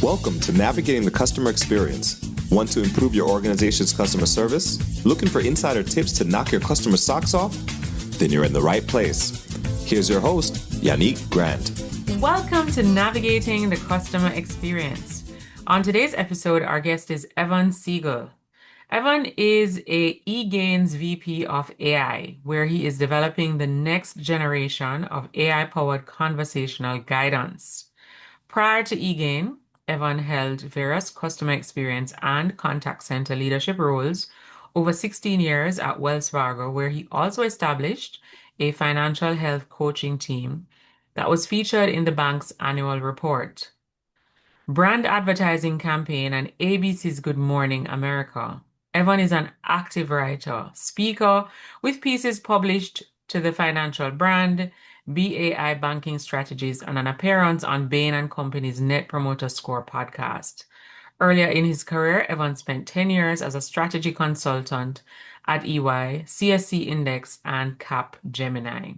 Welcome to Navigating the Customer Experience. Want to improve your organization's customer service? Looking for insider tips to knock your customer socks off? Then you're in the right place. Here's your host, Yanique Grant. Welcome to Navigating the Customer Experience. On today's episode, our guest is Evan Siegel. Evan is a eGain's VP of AI, where he is developing the next generation of AI-powered conversational guidance. Prior to eGain, Evan held various customer experience and contact center leadership roles over 16 years at Wells Fargo, where he also established a financial health coaching team that was featured in the bank's annual report, brand advertising campaign, and ABC's Good Morning America. Evan is an active writer, speaker, with pieces published to the Financial Brand, BAI Banking Strategies, and an appearance on Bain & Company's Net Promoter Score podcast. Earlier in his career, Evan spent 10 years as a strategy consultant at EY, CSC Index, and Cap Gemini.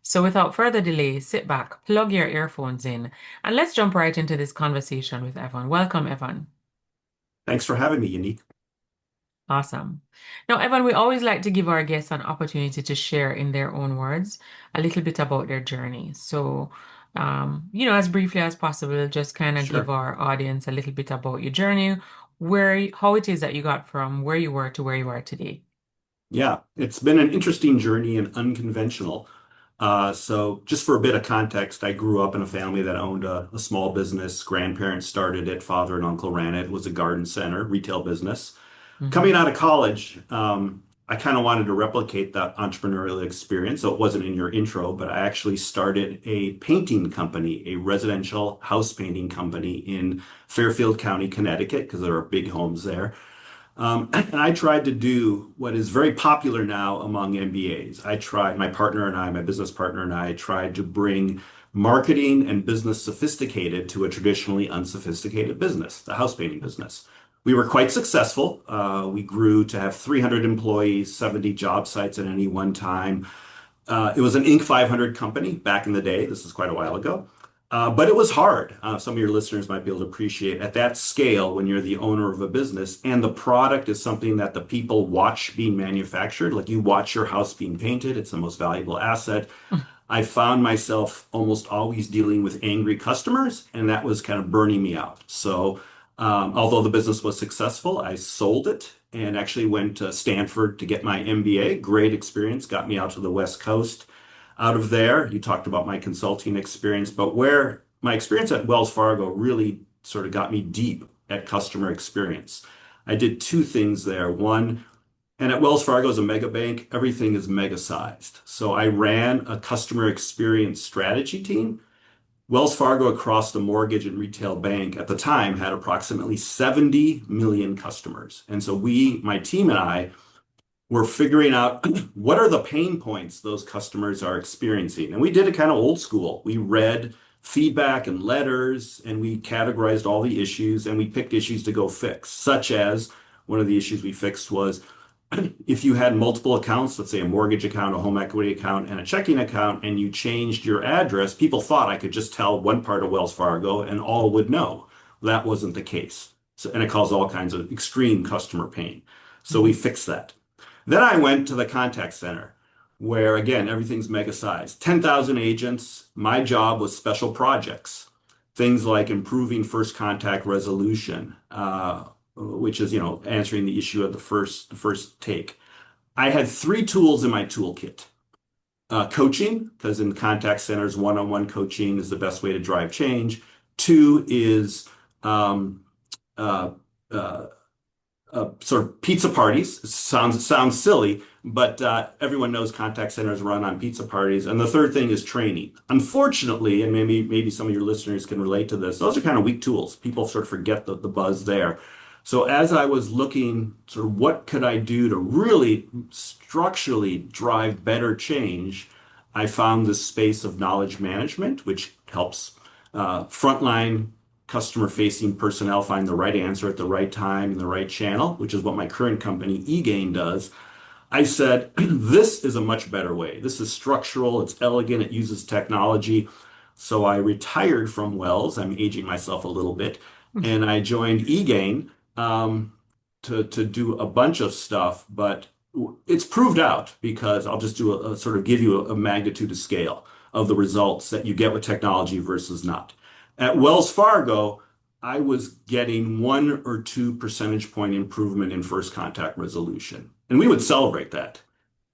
So without further delay, sit back, plug your earphones in, and let's jump right into this conversation with Evan. Welcome, Evan. Thanks for having me, Yanique. Awesome. Now, Evan, we always like to give our guests an opportunity to share in their own words a little bit about their journey. So, as briefly as possible, just kind of give our audience a little bit about your journey, how it is that you got from where you were to where you are today. Yeah, it's been an interesting journey and unconventional. So just for a bit of context, I grew up in a family that owned a small business. Grandparents started it, father and uncle ran it. It was a garden center, retail business. Coming out of college, I kind of wanted to replicate that entrepreneurial experience. So it wasn't in your intro, but I actually started a painting company, a residential house painting company in Fairfield County, Connecticut, because there are big homes there. And I tried to do what is very popular now among MBAs. My business partner and I tried to bring marketing and business sophisticated to a traditionally unsophisticated business, the house painting business. We were quite successful. We grew to have 300 employees, 70 job sites at any one time. It was an Inc. 500 company back in the day. This is quite a while ago. But it was hard. Some of your listeners might be able to appreciate at that scale when you're the owner of a business and the product is something that the people watch being manufactured. Like you watch your house being painted. It's the most valuable asset. I found myself almost always dealing with angry customers, and that was kind of burning me out. So although the business was successful, I sold it and actually went to Stanford to get my MBA. Great experience, got me out to the West Coast. Out of there, you talked about my consulting experience, but where my experience at Wells Fargo really sort of got me deep at customer experience. I did two things there. One, and at Wells Fargo as a mega bank, everything is mega sized. So I ran a customer experience strategy team. Wells Fargo across the mortgage and retail bank at the time had approximately 70 million customers. And so my team and I, were figuring out what are the pain points those customers are experiencing. And we did it kind of old school. We read feedback and letters, and we categorized all the issues, and we picked issues to go fix, such as one of the issues we fixed was if you had multiple accounts, let's say a mortgage account, a home equity account, and a checking account, and you changed your address, people thought I could just tell one part of Wells Fargo and all would know. That wasn't the case. And it caused all kinds of extreme customer pain. So we fixed that. Then I went to the contact center where, again, everything's mega sized. 10,000 agents. My job was special projects, things like improving first contact resolution, which is, answering the issue at the first take. I had three tools in my toolkit. Coaching, because in contact centers, one-on-one coaching is the best way to drive change. Two is sort of pizza parties. It sounds silly, but everyone knows contact centers run on pizza parties. And the third thing is training. Unfortunately, and maybe some of your listeners can relate to this, those are kind of weak tools. People sort of forget the buzz there. So as I was looking, sort of what could I do to really structurally drive better change, I found this space of knowledge management, which helps frontline customer-facing personnel find the right answer at the right time in the right channel, which is what my current company, eGain, does. I said, this is a much better way. This is structural, it's elegant, it uses technology. So I retired from Wells. I'm aging myself a little bit. and I joined eGain to do a bunch of stuff, but it's proved out because I'll just do a sort of give you a magnitude of scale of the results that you get with technology versus not. At Wells Fargo, I was getting 1 or 2 percentage point improvement in first contact resolution, and we would celebrate that.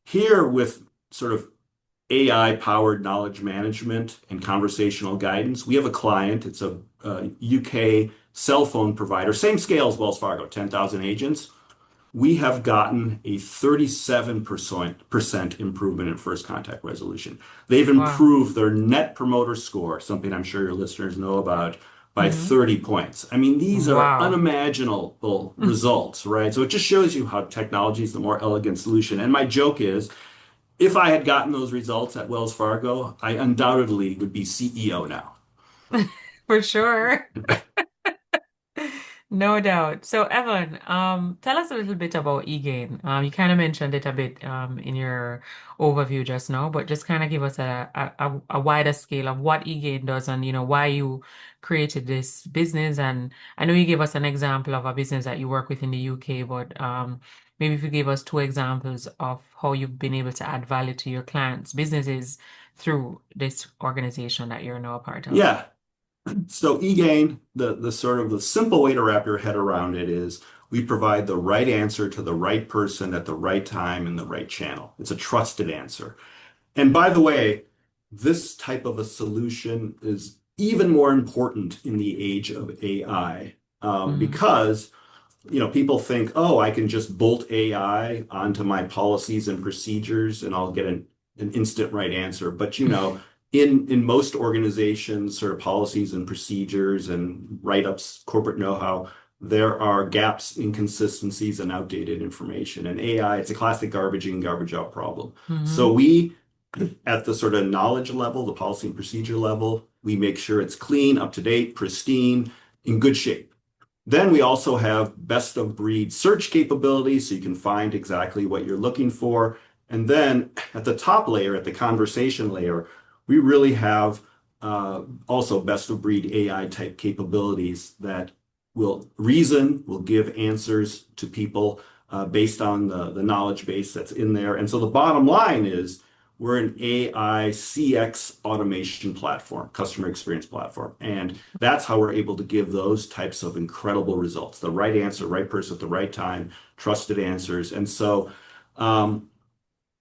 Here, with sort of AI powered knowledge management and conversational guidance. We have a client, it's a, UK cell phone provider, same scale as Wells Fargo, 10,000 agents. We have gotten a 37% improvement in first contact resolution. They've Wow. improved their net promoter score, something I'm sure your listeners know about, by Hmm. 30 points. I mean, these are Wow. unimaginable results, right? So it just shows you how technology is the more elegant solution. And my joke is, if I had gotten those results at Wells Fargo, I undoubtedly would be CEO now. For sure. No doubt. So, Evan, tell us a little bit about eGain. You kind of mentioned it a bit in your overview just now, but just kind of give us a wider scale of what eGain does and why you created this business. And I know you gave us an example of a business that you work with in the UK, but maybe if you give us two examples of how you've been able to add value to your clients' businesses through this organization that you're now a part of. Yeah. So eGain, the sort of the simple way to wrap your head around it is we provide the right answer to the right person at the right time in the right channel. It's a trusted answer. And by the way, this type of a solution is even more important in the age of AI, Hmm. because people think, oh, I can just bolt AI onto my policies and procedures and I'll get an instant right answer. But in most organizations, sort of policies and procedures and write-ups, corporate know-how, there are gaps, inconsistencies, and outdated information. And AI, it's a classic garbage in, garbage out problem. So Hmm. we, at the sort of knowledge level, the policy and procedure level, we make sure it's clean, up to date, pristine, in good shape. Then we also have best of breed search capabilities so you can find exactly what you're looking for. And then at the top layer, at the conversation layer, we really have also best of breed AI type capabilities that will reason, will give answers to people based on the knowledge base that's in there. And so the bottom line is we're an AI CX automation platform, customer experience platform. And that's how we're able to give those types of incredible results. The right answer, right person at the right time, trusted answers. And so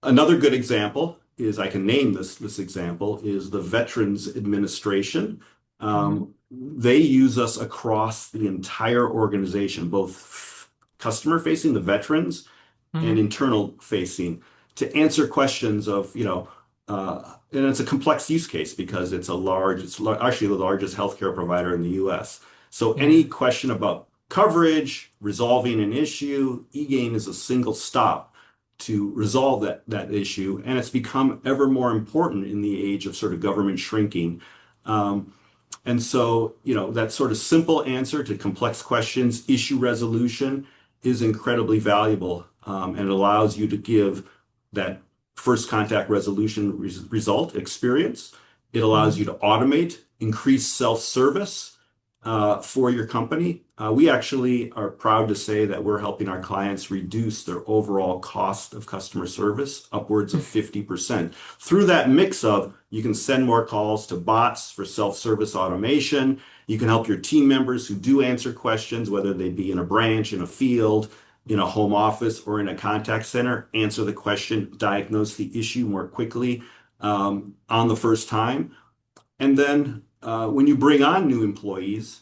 another good example is I can name this example is the Veterans Administration. Hmm. They use us across the entire organization, both customer facing, the veterans, and Hmm. internal facing to answer questions of, and it's a complex use case because actually the largest healthcare provider in the US. So any Yeah. question about coverage, resolving an issue, eGain is a single stop to resolve that issue. And it's become ever more important in the age of sort of government shrinking. Um, and so, that sort of simple answer to complex questions, issue resolution, is incredibly valuable. And it allows you to give that first contact resolution result experience. It allows Hmm. you to automate, increase self-service for your company. We actually are proud to say that we're helping our clients reduce their overall cost of customer service upwards of 50% through that mix of you can send more calls to bots for self-service automation. You can help your team members who do answer questions, whether they be in a branch, in a field, in a home office, or in a contact center, answer the question, diagnose the issue more quickly on the first time. And then when you bring on new employees,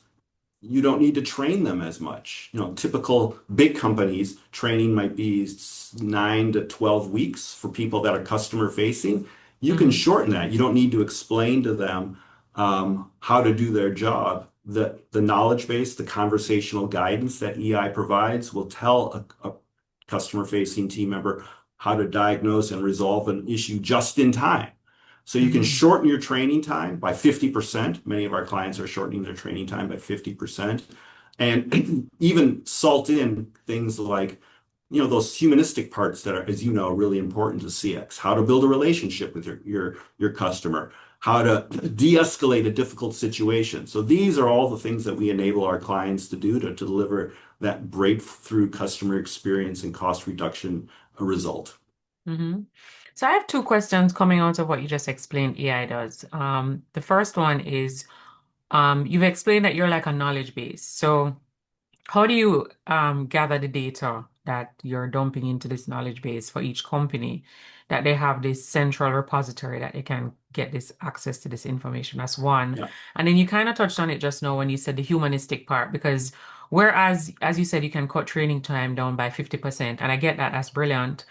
you don't need to train them as much. Typical big companies, training might be 9 to 12 weeks for people that are customer facing. You can Hmm. shorten that. You don't need to explain to them how to do their job. The knowledge base, the conversational guidance that EI provides will tell a customer facing team member how to diagnose and resolve an issue just in time. So you can Hmm. shorten your training time by 50%. Many of our clients are shortening their training time by 50%. And even salt in things like, those humanistic parts that are, as you know, really important to CX, how to build a relationship with your customer. how to de-escalate a difficult situation. So these are all the things that we enable our clients to do to deliver that breakthrough customer experience and cost reduction result. Hmm. So I have two questions coming out of what you just explained AI does. The first one is you've explained that you're like a knowledge base. So how do you gather the data that you're dumping into this knowledge base for each company, that they have this central repository that they can get this access to this information? That's one. Yeah. And then you kind of touched on it just now when you said the humanistic part, because whereas, as you said, you can cut training time down by 50%, and I get that, that's brilliant.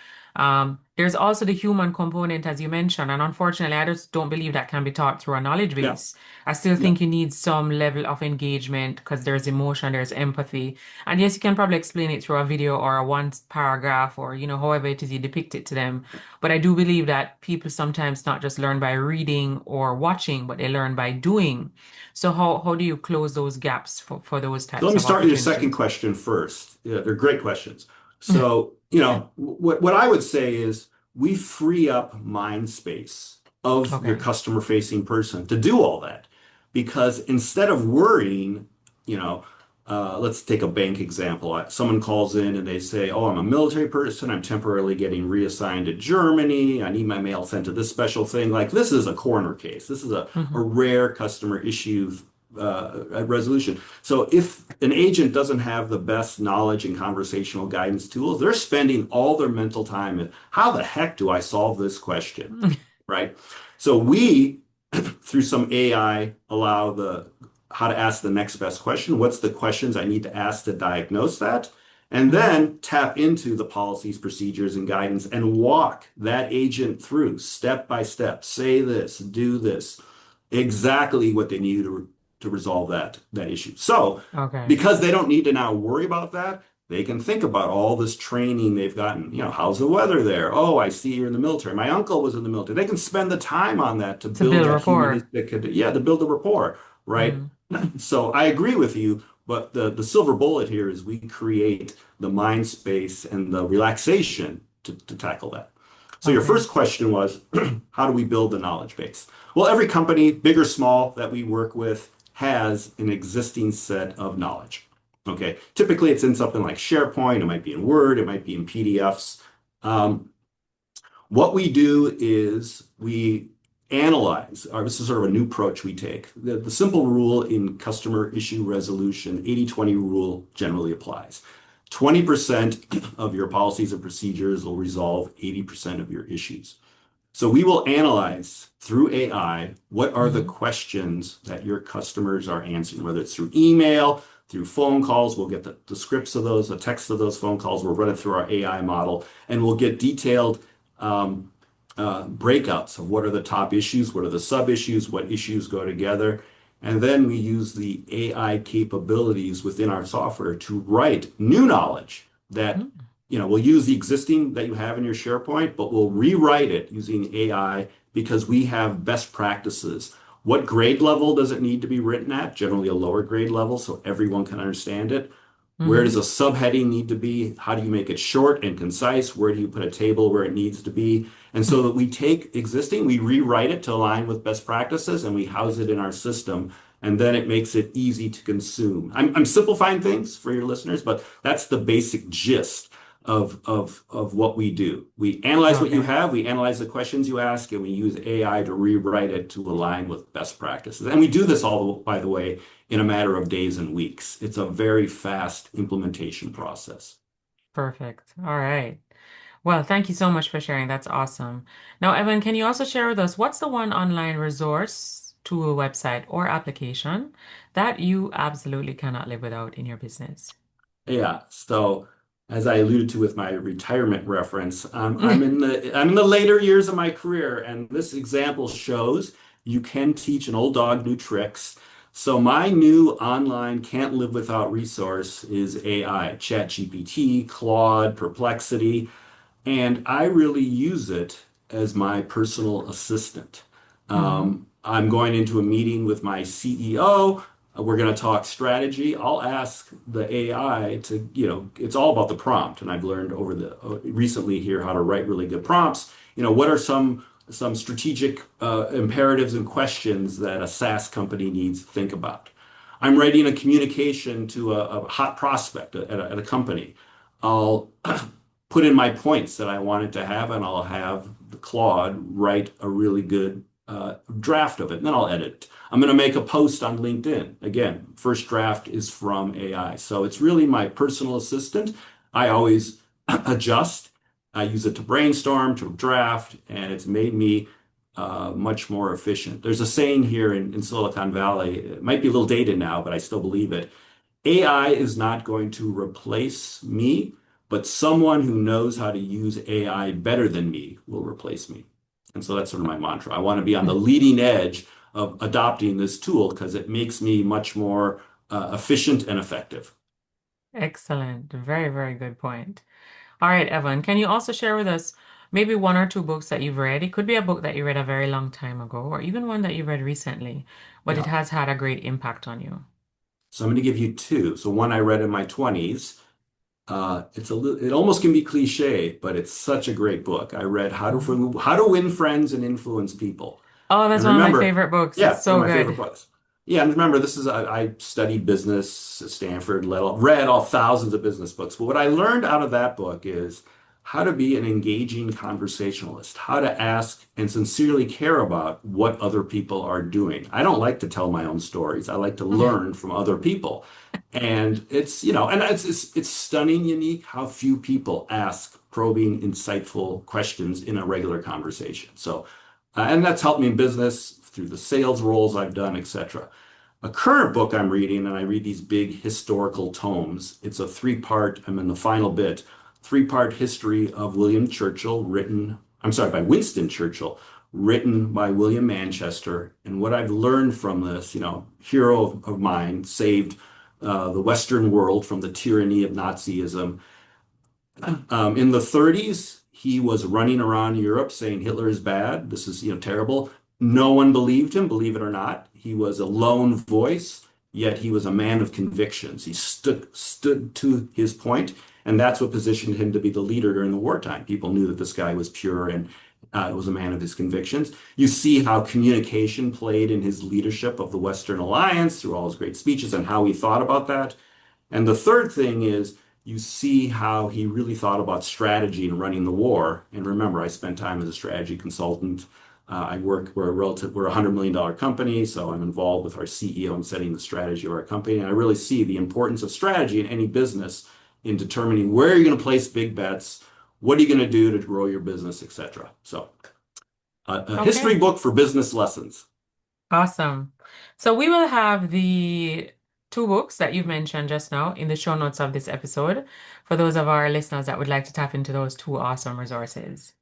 There's also the human component, as you mentioned, and unfortunately, I just don't believe that can be taught through a knowledge Yeah. base. I still Yeah. think you need some level of engagement because there's emotion, there's empathy. And yes, you can probably explain it through a video or a one paragraph or, however it is you depict it to them. But I do believe that people sometimes not just learn by reading or watching, but they learn by doing. So how do you close those gaps for those So let types me of start with your second opportunities? question first. Yeah, they're great questions. So, what I would say is we free up mind space of your Okay. customer facing person to do all that. Because instead of worrying, you know, let's take a bank example. Someone calls in and they say, "Oh, I'm a military person. I'm temporarily getting reassigned to Germany. I need my mail sent to this special thing." Like this is a corner case. This is a Hmm. rare customer issue resolution. So if an agent doesn't have the best knowledge and conversational guidance tools, they're spending all their mental time in how the heck do I solve this question, right? So we, through some AI, allow the how to ask the next best question. What's the questions I need to ask to diagnose that? And Hmm. then tap into the policies, procedures, and guidance and walk that agent through step by step. Say this, do this, exactly what they need to resolve that issue. So Okay. because they don't need to now worry about that, they can think about all this training they've gotten. How's the weather there? Oh, I see you're in the military. My uncle was in the military. They can spend the time on that to To build build that rapport. humanistic, yeah, to build the rapport, right? Hmm. So I agree with you, but the silver bullet here is we create the mind space and the relaxation to tackle that. So your Okay. first question was, how do we build the knowledge base? Well, every company, big or small, that we work with has an existing set of knowledge. Okay. Typically, it's in something like SharePoint, it might be in Word, it might be in PDFs. Um, what we do is we analyze, or this is sort of a new approach we take. The simple rule in customer issue resolution, 80/20 rule generally applies. 20% of your policies and procedures will resolve 80% of your issues. So we will analyze through AI what are the Hmm. questions that your customers are answering, whether it's through email, through phone calls. We'll get the scripts of those, the text of those phone calls. We'll run it through our AI model, and we'll get detailed um, breakouts of what are the top issues, what are the sub issues, what issues go together. And then we use the AI capabilities within our software to write new knowledge that we'll use the existing that you have in your SharePoint, but we'll rewrite it using AI because we have best practices. What grade level does it need to be written at? Generally a lower grade level so everyone can understand it. Where does Hmm. a subheading need to be? How do you make it short and concise? Where do you put a table where it needs to be? And so that we take existing, we rewrite it to align with best practices, and we house it in our system. And then it makes it easy to consume. I'm simplifying things for your listeners, but that's the basic gist of what we do. We analyze what you Okay. have, we analyze the questions you ask, and we use AI to rewrite it to align with best practices. And we do this all, by the way, in a matter of days and weeks. It's a very fast implementation process. Perfect. All right. Well, thank you so much for sharing. That's awesome. Now, Evan, can you also share with us what's the one online resource, tool, website, or application that you absolutely cannot live without in your business? Yeah. So as I alluded to with my retirement reference, I'm in the later years of my career, and this example shows you can teach an old dog new tricks. So my new online can't live without resource is AI, ChatGPT, Claude, Perplexity. And I really use it as my personal assistant. Hmm. I'm going into a meeting with my CEO. We're going to talk strategy. I'll ask the AI to, it's all about the prompt. And I've learned over the recently here how to write really good prompts. What are some some strategic imperatives and questions that a SaaS company needs to think about. I'm writing a communication to a hot prospect at a company. I'll put in my points that I wanted to have, and I'll have the Claude write a really good draft of it, and then I'll edit it. I'm going to make a post on LinkedIn. Again, first draft is from AI. So it's really my personal assistant. I always adjust. I use it to brainstorm, to draft, and it's made me much more efficient. There's a saying here in Silicon Valley, it might be a little dated now, but I still believe it. AI is not going to replace me, but someone who knows how to use AI better than me will replace me. And so that's sort of my mantra. I want to be on the leading edge of adopting this tool because it makes me much more efficient and effective. Excellent. Very, very good point. All right, Evan, can you also share with us maybe one or two books that you've read? It could be a book that you read a very long time ago, or even one that you read recently, but it Yeah. has had a great impact on you. So I'm going to give you two. So one I read in my 20s. It almost can be cliche, but it's such a great book. I read Mhm. How to Win Friends and Influence People. Oh, that's And one of my remember, favorite books. It's yeah, one so of my favorite good. books. Yeah, and remember, I studied business at Stanford, read all thousands of business books. But what I learned out of that book is how to be an engaging conversationalist, how to ask and sincerely care about what other people are doing. I don't like to tell my own stories. I like to learn from other people. And it's stunning, unique how few people ask probing, insightful questions in a regular conversation. So, and that's helped me in business through the sales roles I've done, etc. A current book I'm reading, and I read these big historical tomes. It's a three-part, I'm in the final bit, three-part history of William Churchill, by Winston Churchill, written by William Manchester. And what I've learned from this, hero of mine, saved the Western world from the tyranny of Nazism. In the 30s, he was running around Europe saying Hitler is bad. This is, terrible. No one believed him, believe it or not. He was a lone voice, yet he was a man of convictions. He stood to his point, and that's what positioned him to be the leader during the wartime. People knew that this guy was pure and was a man of his convictions. You see how communication played in his leadership of the Western Alliance through all his great speeches and how he thought about that. And the third thing is you see how he really thought about strategy and running the war. And remember, I spent time as a strategy consultant. We're a $100 million company, so I'm involved with our CEO in setting the strategy of our company. And I really see the importance of strategy in any business in determining where you're going to place big bets, what are you going to do to grow your business, etc. So, a history Okay, book for business lessons. awesome. So we will have the two books that you've mentioned just now in the show notes of this episode for those of our listeners that would like to tap into those two awesome resources.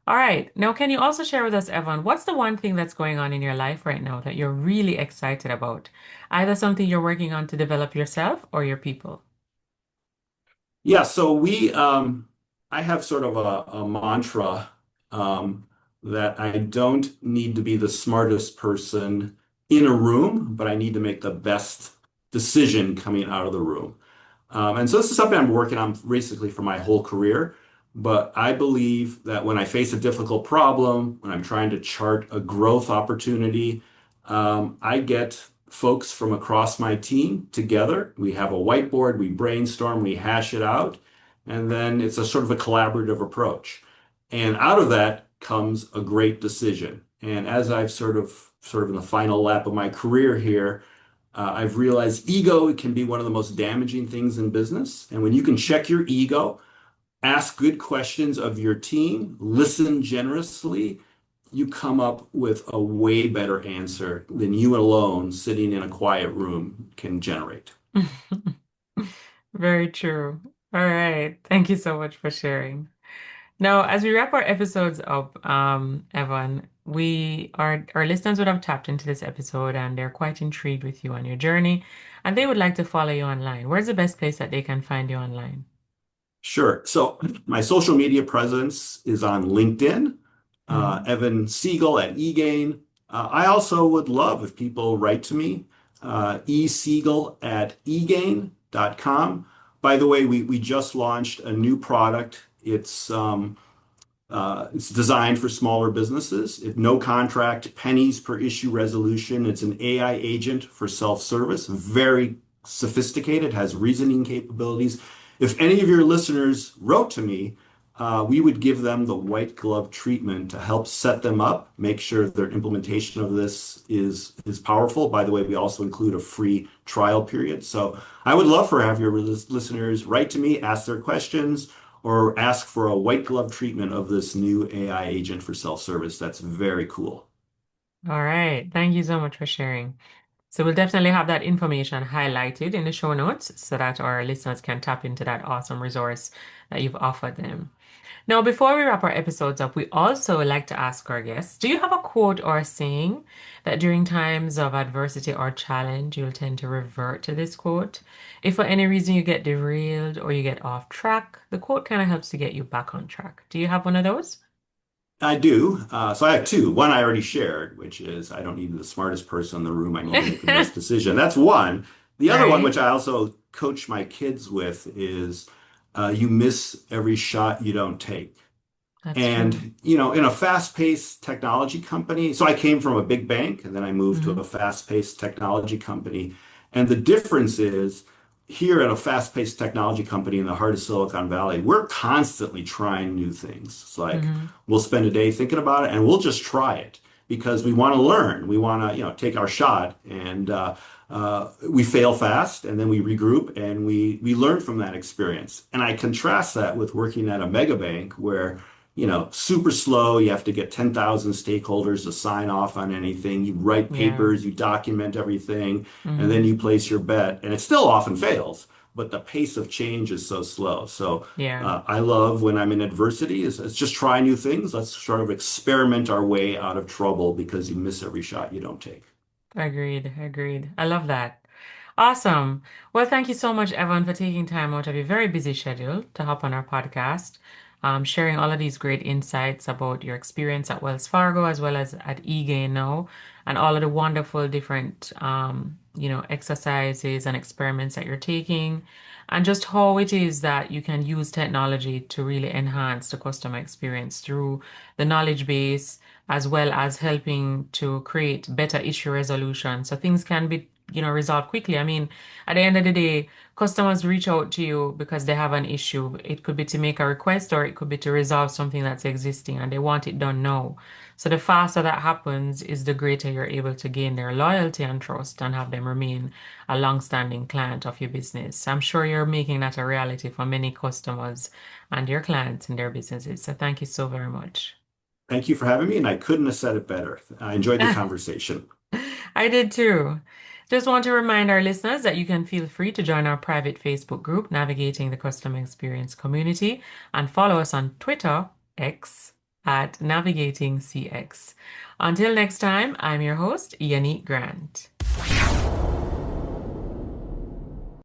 All right. Now, can you also share with us, Evan, what's the one thing that's going on in your life right now that you're really excited about? Either something you're working on to develop yourself or your people. Yeah, I have sort of a mantra um, that I don't need to be the smartest person in a room, but I need to make the best decision coming out of the room. And so this is something I'm working on basically for my whole career. But I believe that when I face a difficult problem, when I'm trying to chart a growth opportunity, I get folks from across my team together. We have a whiteboard, we brainstorm, we hash it out, and then it's a sort of a collaborative approach. And out of that comes a great decision. And as I've sort of in the final lap of my career here, I've realized ego can be one of the most damaging things in business. And when you can check your ego, ask good questions of your team, listen generously, you come up with a way better answer than you alone sitting in a quiet room can generate. Very true. All right. Thank you so much for sharing. Now, as we wrap our episodes up, Evan, our listeners would have tapped into this episode and they're quite intrigued with you on your journey, and they would like to follow you online. Where's the best place that they can find you online? Sure. So my social media presence is on LinkedIn, Mhm. Evan Siegel at eGain. I also would love if people write to me, esiegel at egain.com. By the way, we just launched a new product. It's It's designed for smaller businesses. No contract, pennies per issue resolution. It's an AI agent for self-service, very sophisticated, has reasoning capabilities. If any of your listeners wrote to me, we would give them the white glove treatment to help set them up, make sure their implementation of this is powerful. By the way, we also include a free trial period. So I would love for have your listeners write to me, ask their questions, or ask for a white glove treatment of this new AI agent for self-service. That's very cool. All right. Thank you so much for sharing. So we'll definitely have that information highlighted in the show notes so that our listeners can tap into that awesome resource that you've offered them. Now, before we wrap our episodes up, we also like to ask our guests, do you have a quote or a saying that during times of adversity or challenge, you'll tend to revert to this quote? If for any reason you get derailed or you get off track, the quote kind of helps to get you back on track. Do you have one of those? I do. So I have two. One I already shared, which is I don't need the smartest person in the room. I need to make the best decision. That's one. The other one, Right? which I also coach my kids with, is you miss every shot you don't take. That's true. And, in a fast-paced technology company, so I came from a big bank and then I moved to Hmm. a fast-paced technology company. And the difference is here at a fast-paced technology company in the heart of Silicon Valley, we're constantly trying new things. It's like Hmm. we'll spend a day thinking about it and we'll just try it because we want to learn. We want to, take our shot and we fail fast and then we regroup and we learn from that experience. And I contrast that with working at a mega bank where super slow. You have to get 10,000 stakeholders to sign off on anything. You write Yeah. papers, you document everything, and then Hmm. you place your bet. And it still often fails, but the pace of change is so slow. So Yeah. I love when I'm in adversity is let's just try new things. Let's sort of experiment our way out of trouble because you miss every shot you don't take. Agreed. Agreed. I love that. Awesome. Well, thank you so much, Evan, for taking time out of your very busy schedule to hop on our podcast, sharing all of these great insights about your experience at Wells Fargo as well as at eGain now, and all of the wonderful different, exercises and experiments that you're taking, and just how it is that you can use technology to really enhance the customer experience through the knowledge base as well as helping to create better issue resolution so things can be resolved quickly. I mean, at the end of the day, customers reach out to you because they have an issue. It could be to make a request or it could be to resolve something that's existing and they want it done now. So the faster that happens is the greater you're able to gain their loyalty and trust and have them remain a long-standing client of your business. I'm sure you're making that a reality for many customers and your clients in their businesses. So thank you so very much. Thank you for having me, and I couldn't have said it better. I enjoyed the conversation. I did too. Just want to remind our listeners that you can feel free to join our private Facebook group, Navigating the Customer Experience Community, and follow us on Twitter, X, at Navigating CX. Until next time, I'm your host, Yanique Grant.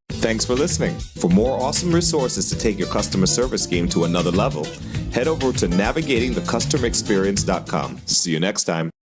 Thanks for listening. For more awesome resources to take your customer service game to another level, head over to navigatingthecustomerexperience.com. See you next time.